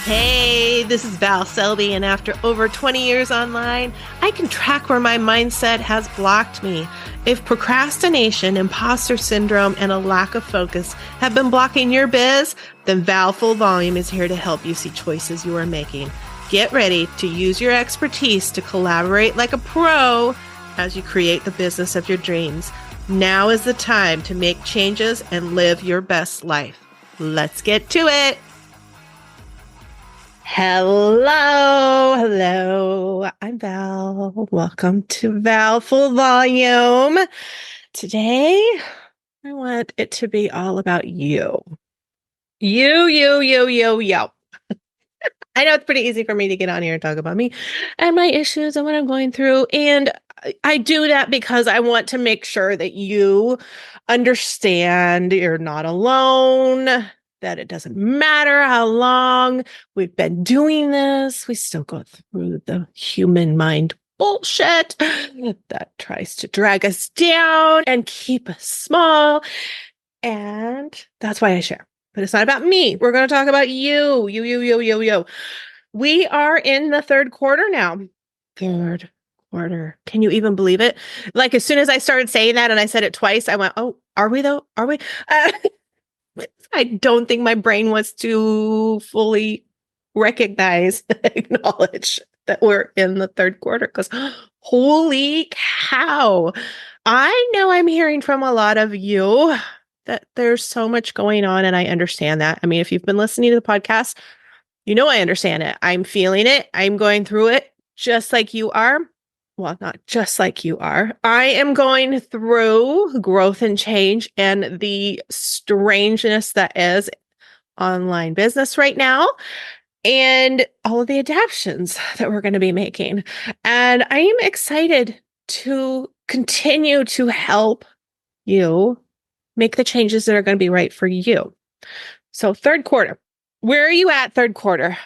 Hey, this is Val Selby, and after over 20 years online, I can track where my mindset has blocked me. If procrastination, imposter syndrome, and a lack of focus have been blocking your biz, then Val Full Volume is here to help you see choices you are making. Get ready to use your expertise to collaborate like a pro as you create the business of your dreams. Now is the time to make changes and live your best life. Let's get to it. Hello. I'm Val. Welcome to Val Full Volume. Today, I want it to be all about you. You. I know it's pretty easy for me to get on here and talk about me and my issues and what I'm going through. And I do that because I want to make sure that you understand you're not alone, that it doesn't matter how long we've been doing this. We still go through the human mind bullshit that tries to drag us down and keep us small. And that's why I share. But it's not about me. We're going to talk about you. You. We are in the third quarter now. Third quarter. Can you even believe it? Like as soon as I started saying that and I said it twice, I went, oh, are we though? Are we? I don't think my brain wants to fully recognize, acknowledge that we're in the third quarter because holy cow. I know I'm hearing from a lot of you that there's so much going on, and I understand that. I mean, if you've been listening to the podcast, you know I understand it. I'm feeling it. I'm going through it just like you are. Well, not just like you are. I am going through growth and change and the strangeness that is online business right now and all of the adaptations that we're going to be making. And I am excited to continue to help you make the changes that are going to be right for you. So third quarter, where are you at third quarter?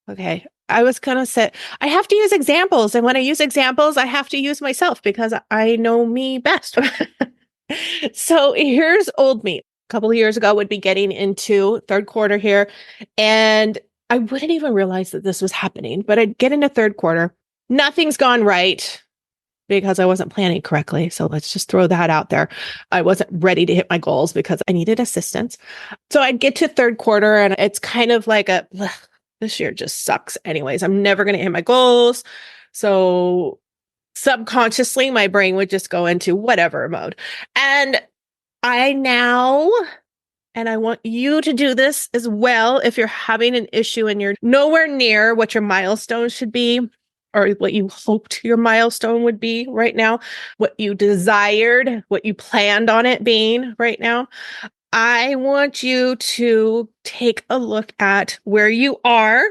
Okay. I was going to say, I have to use examples. And when I use examples, I have to use myself because I know me best. So here's old me. A couple of years ago, would be getting into third quarter here. And I wouldn't even realize that this was happening, but I'd get into third quarter. Nothing's gone right because I wasn't planning correctly. So let's just throw that out there. I wasn't ready to hit my goals because I needed assistance. So I'd get to third quarter and it's kind of like this year just sucks anyways. I'm never going to hit my goals. So subconsciously, my brain would just go into whatever mode. And I want you to do this as well if you're having an issue and you're nowhere near what your milestone should be, or what you hoped your milestone would be right now, what you desired, what you planned on it being right now. I want you to take a look at where you are,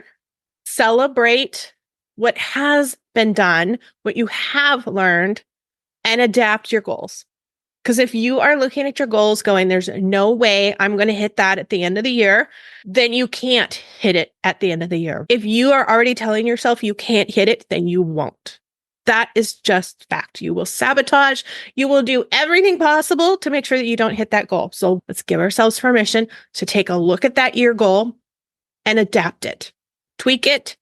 celebrate what has been done, what you have learned, and adapt your goals. Because if you are looking at your goals going, there's no way I'm going to hit that at the end of the year, then you can't hit it at the end of the year. If you are already telling yourself you can't hit it, then you won't. That is just fact. You will sabotage. You will do everything possible to make sure that you don't hit that goal. So let's give ourselves permission to take a look at that year goal and adapt it, tweak it,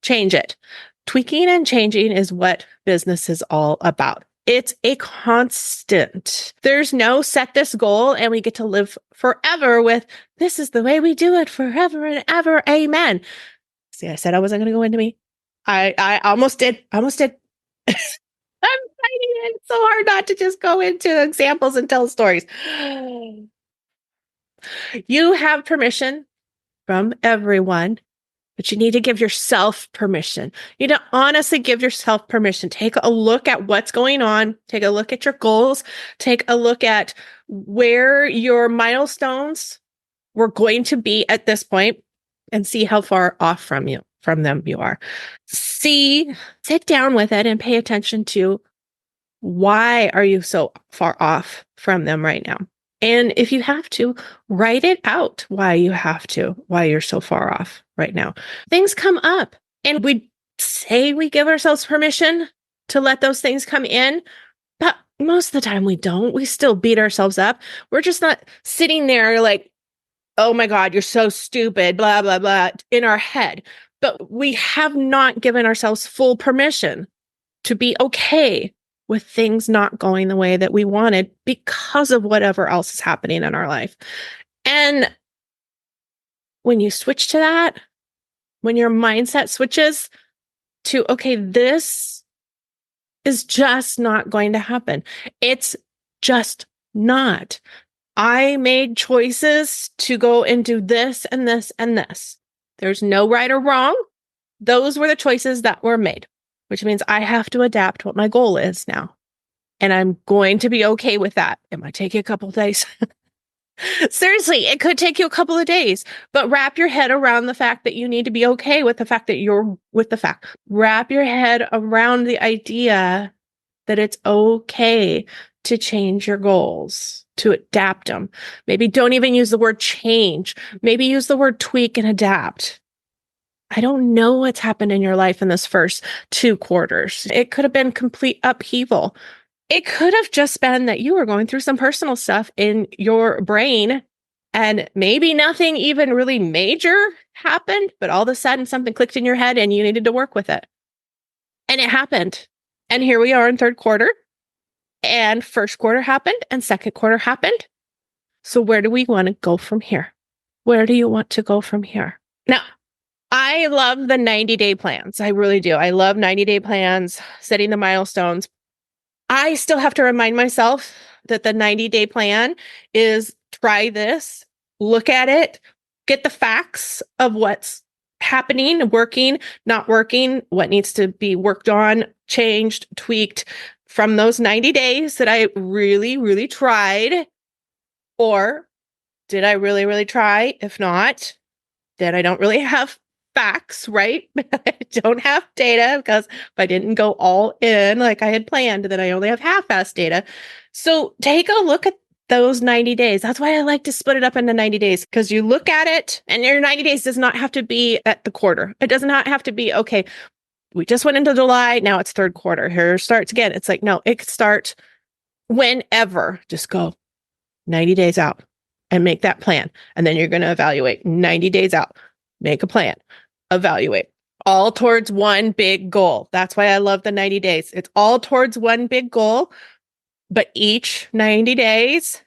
change it. Tweaking and changing is what business is all about. It's a constant. There's no set this goal and we get to live forever with this is the way we do it forever and ever. Amen. See, I said I wasn't going to go into me. I almost did. I'm fighting it. It's so hard not to just go into examples and tell stories. You have permission from everyone, but you need to give yourself permission. You need to honestly give yourself permission. Take a look at what's going on. Take a look at your goals. Take a look at where your milestones were going to be at this point and see how far off from them you are. Sit down with it and pay attention to why are you so far off from them right now? And if you have to, write it out why you're so far off right now. Things come up and we say we give ourselves permission to let those things come in, but most of the time we don't. We still beat ourselves up. We're just not sitting there like oh my God, you're so stupid, blah, blah, blah, in our head. But we have not given ourselves full permission to be okay with things not going the way that we wanted because of whatever else is happening in our life. And when you switch to that, when your mindset switches to, okay, this is just not going to happen. It's just not. I made choices to go and do this and this and this. There's no right or wrong. Those were the choices that were made, which means I have to adapt what my goal is now. And I'm going to be okay with that. It might take you a couple of days. Seriously, it could take you a couple of days, but wrap your head around the fact that you need to be okay with the fact that you're with the fact. Wrap your head around the idea that it's okay to change your goals, to adapt them. Maybe don't even use the word change. Maybe use the word tweak and adapt. I don't know what's happened in your life in this first 2 quarters. It could have been complete upheaval. It could have just been that you were going through some personal stuff in your brain and maybe nothing even really major happened, but all of a sudden something clicked in your head and you needed to work with it. And it happened. And here we are in 3rd quarter, and 1st quarter happened and 2nd quarter happened. So where do we want to go from here? Where do you want to go from here? Now, I love the 90-day plans. I really do. I love 90-day plans, setting the milestones. I still have to remind myself that the 90-day plan is try this, look at it, get the facts of what's happening, working, not working, what needs to be worked on, changed, tweaked from those 90 days that I really, really tried. Or did I really, really try? If not, then I don't really have facts, right? I don't have data because if I didn't go all in like I had planned, then I only have half-assed data. So take a look at those 90 days. That's why I like to split it up into 90 days, because you look at it and your 90 days does not have to be at the quarter. It does not have to be, okay, we just went into July. Now it's 3rd quarter. Here it starts again. It's like, no, it could start whenever. Just go 90 days out and make that plan. And then you're going to evaluate 90 days out, make a plan, evaluate, all towards one big goal. That's why I love the 90 days. It's all towards one big goal, but each 90 days,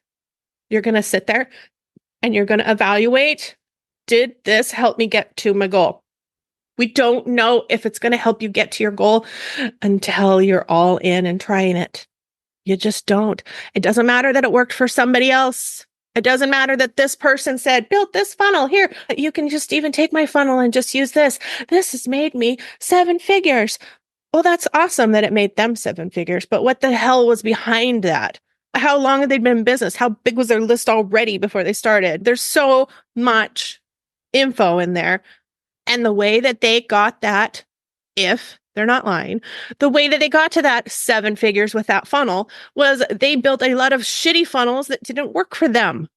you're going to sit there and you're going to evaluate, did this help me get to my goal? We don't know if it's going to help you get to your goal until you're all in and trying it. You just don't. It doesn't matter that it worked for somebody else. It doesn't matter that this person said, build this funnel here. You can just even take my funnel and just use this. This has made me 7 figures. Well, that's awesome that it made them 7 figures, but what the hell was behind that? How long had they been in business? How big was their list already before they started? There's so much info in there. And the way that they got that, if they're not lying, the way that they got to that 7 figures with that funnel was they built a lot of shitty funnels that didn't work for them.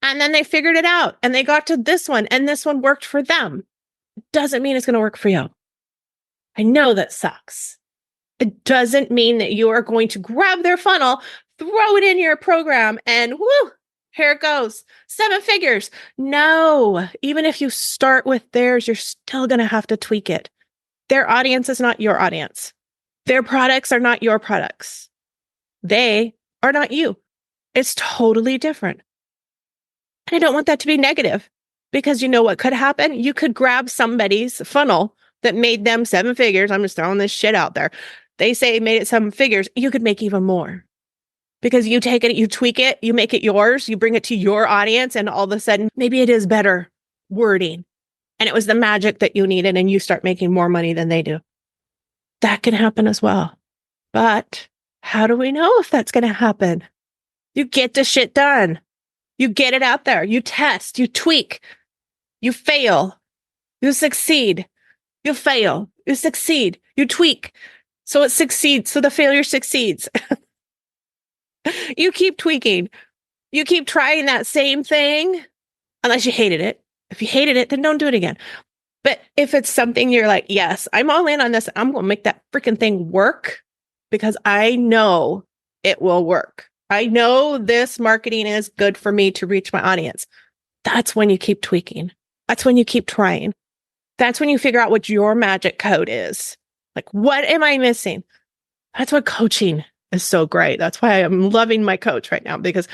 And then they figured it out and they got to this one and this one worked for them. It doesn't mean it's going to work for you. I know that sucks. It doesn't mean that you are going to grab their funnel, throw it in your program, and whoo, here it goes. 7 figures. No, even if you start with theirs, you're still going to have to tweak it. Their audience is not your audience. Their products are not your products. They are not you. It's totally different. And I don't want that to be negative, because you know what could happen? You could grab somebody's funnel that made them 7 figures. I'm just throwing this shit out there. They say it made it 7 figures. You could make even more. Because you take it, you tweak it, you make it yours, you bring it to your audience, and all of a sudden, maybe it is better wording. And it was the magic that you needed, and you start making more money than they do. That can happen as well. But how do we know if that's going to happen? You get the shit done. You get it out there. You test, you tweak, you fail, you succeed, you fail, you succeed, you tweak. So it succeeds. So the failure succeeds. You keep tweaking. You keep trying that same thing unless you hated it. If you hated it, then don't do it again. But if it's something you're like, yes, I'm all in on this. I'm going to make that freaking thing work because I know it will work. I know this marketing is good for me to reach my audience. That's when you keep tweaking. That's when you keep trying. That's when you figure out what your magic code is. Like, what am I missing? That's what coaching is so great. That's why I'm loving my coach right now because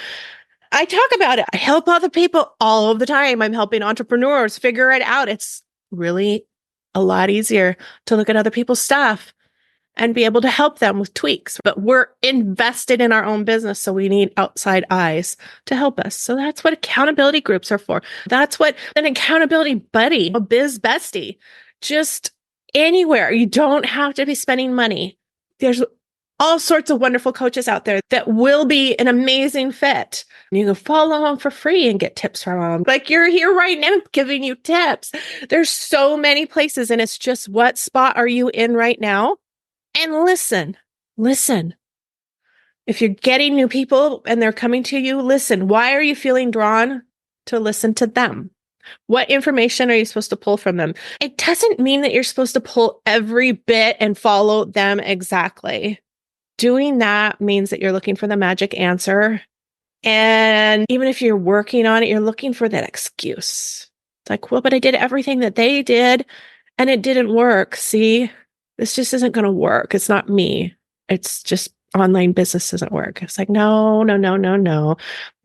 I talk about it. I help other people all of the time. I'm helping entrepreneurs figure it out. It's really a lot easier to look at other people's stuff and be able to help them with tweaks. But we're invested in our own business, so we need outside eyes to help us. So that's what accountability groups are for. That's what an accountability buddy, a biz bestie, just anywhere. You don't have to be spending money. There's all sorts of wonderful coaches out there that will be an amazing fit. You can follow them for free and get tips from them. Like you're here right now giving you tips. There's so many places, and it's just what spot are you in right now? And listen. If you're getting new people and they're coming to you, listen. Why are you feeling drawn to listen to them? What information are you supposed to pull from them? It doesn't mean that you're supposed to pull every bit and follow them exactly. Doing that means that you're looking for the magic answer. And even if you're working on it, you're looking for that excuse. It's like, well, but I did everything that they did and it didn't work. See, this just isn't going to work. It's not me. It's just online business doesn't work. It's like, no.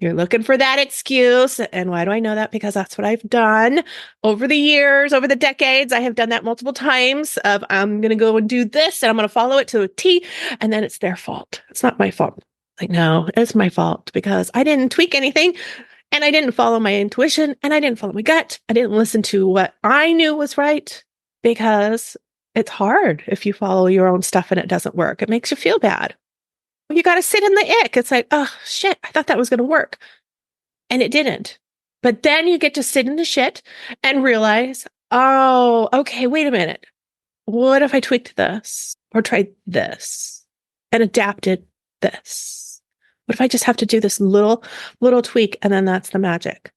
You're looking for that excuse. And why do I know that? Because that's what I've done over the years, over the decades. I have done that multiple times of I'm going to go and do this and I'm going to follow it to a T. And then it's their fault. It's not my fault. Like, no, it's my fault because I didn't tweak anything and I didn't follow my intuition and I didn't follow my gut. I didn't listen to what I knew was right because it's hard if you follow your own stuff and it doesn't work. It makes you feel bad. You got to sit in the ick. It's like, oh, shit, I thought that was going to work. And it didn't. But then you get to sit in the shit and realize, oh, okay, wait a minute. What if I tweaked this or tried this and adapted this? What if I just have to do this little tweak and then that's the magic?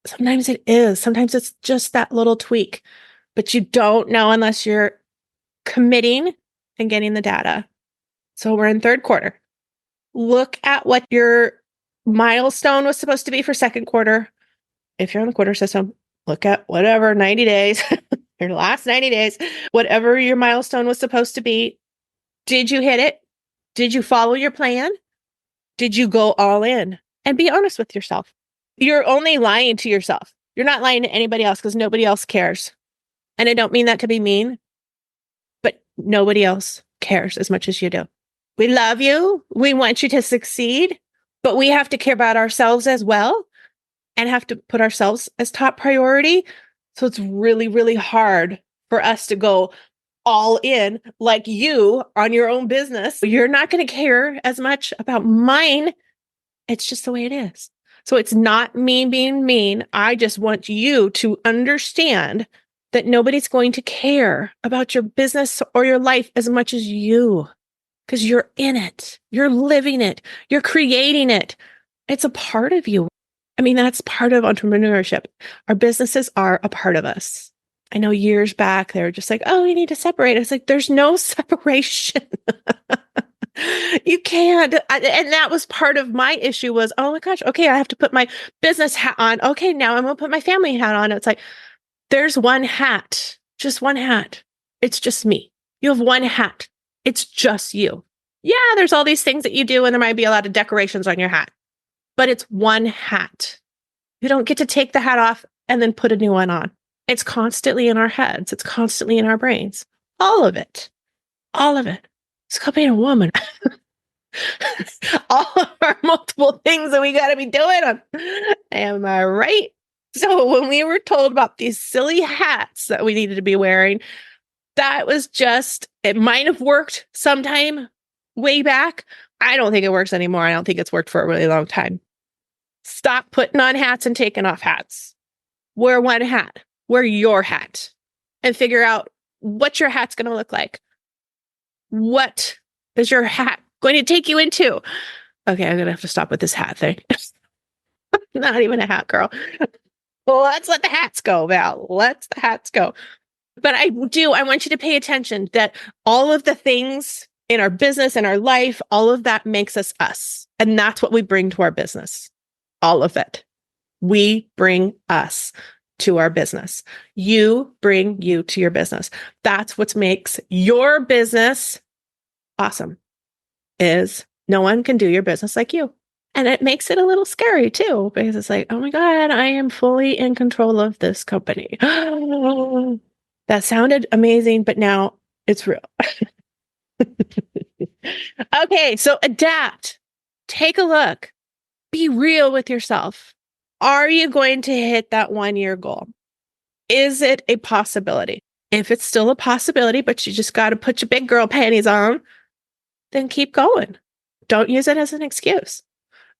Sometimes it is. Sometimes it's just that little tweak, but you don't know unless you're committing and getting the data. So we're in third quarter. Look at what your milestone was supposed to be for second quarter. If you're on the quarter system, look at whatever 90 days, your last 90 days, whatever your milestone was supposed to be. Did you hit it? Did you follow your plan? Did you go all in? And be honest with yourself. You're only lying to yourself. You're not lying to anybody else because nobody else cares. And I don't mean that to be mean, but nobody else cares as much as you do. We love you. We want you to succeed, but we have to care about ourselves as well and have to put ourselves as top priority. So it's really, really hard for us to go all in like you on your own business. You're not going to care as much about mine. It's just the way it is. So it's not me being mean. I just want you to understand that nobody's going to care about your business or your life as much as you. Because you're in it, you're living it, you're creating it. It's a part of you. I mean, that's part of entrepreneurship. Our businesses are a part of us. I know years back, they were just like, oh, you need to separate. It's like, there's no separation. You can't. And that was part of my issue was, oh my gosh, okay, I have to put my business hat on. Okay, now I'm going to put my family hat on. It's like, there's one hat, just one hat. It's just me. You have one hat. It's just you. Yeah, there's all these things that you do, and there might be a lot of decorations on your hat, but it's one hat. You don't get to take the hat off and then put a new one on. It's constantly in our heads. It's constantly in our brains. All of it. All of it. It's called being a woman. All of our multiple things that we got to be doing. Am I right? So when we were told about these silly hats that we needed to be wearing, that was just, it might have worked sometime way back. I don't think it works anymore. I don't think it's worked for a really long time. Stop putting on hats and taking off hats. Wear one hat. Wear your hat. And figure out what your hat's going to look like. What is your hat going to take you into? Okay, I'm going to have to stop with this hat thing. Not even a hat, girl. Let's let the hats go, Val. Let the hats go. But I want you to pay attention that all of the things in our business and our life, all of that makes us us. And that's what we bring to our business. All of it. We bring us to our business. You bring you to your business. That's what makes your business awesome, is no one can do your business like you. And it makes it a little scary too, because it's like, oh my God, I am fully in control of this company. That sounded amazing, but now it's real. Okay, so adapt. Take a look. Be real with yourself. Are you going to hit that 1-year goal? Is it a possibility? If it's still a possibility, but you just got to put your big girl panties on, then keep going. Don't use it as an excuse.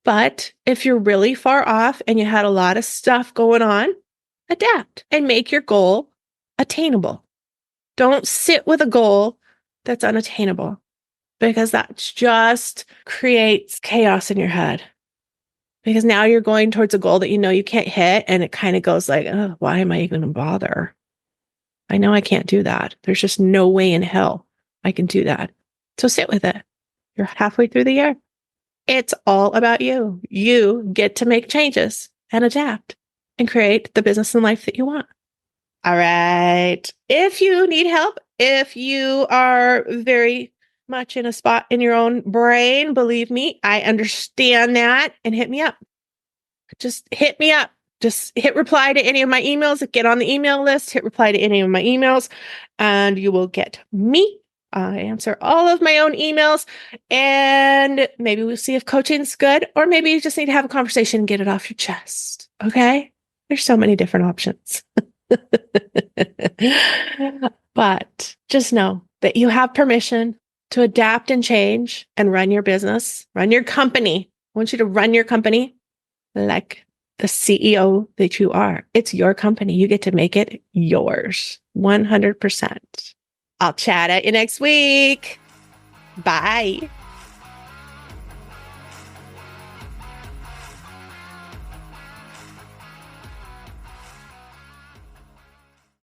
But if you're really far off and you had a lot of stuff going on, adapt and make your goal attainable. Don't sit with a goal that's unattainable, because that just creates chaos in your head. Because now you're going towards a goal that you know you can't hit, and it kind of goes like, oh, why am I even going to bother? I know I can't do that. There's just no way in hell I can do that. So sit with it. You're halfway through the year. It's all about you. You get to make changes and adapt and create the business and life that you want. All right. If you need help, if you are very much in a spot in your own brain, believe me, I understand that, and hit me up. Just hit me up. Just hit reply to any of my emails. Get on the email list, hit reply to any of my emails, and you will get me. I answer all of my own emails, and maybe we'll see if coaching's good, or maybe you just need to have a conversation and get it off your chest. Okay? There's so many different options. But just know that you have permission to adapt and change and run your business, run your company. I want you to run your company like the CEO that you are. It's your company. You get to make it yours 100%. I'll chat at you next week. Bye.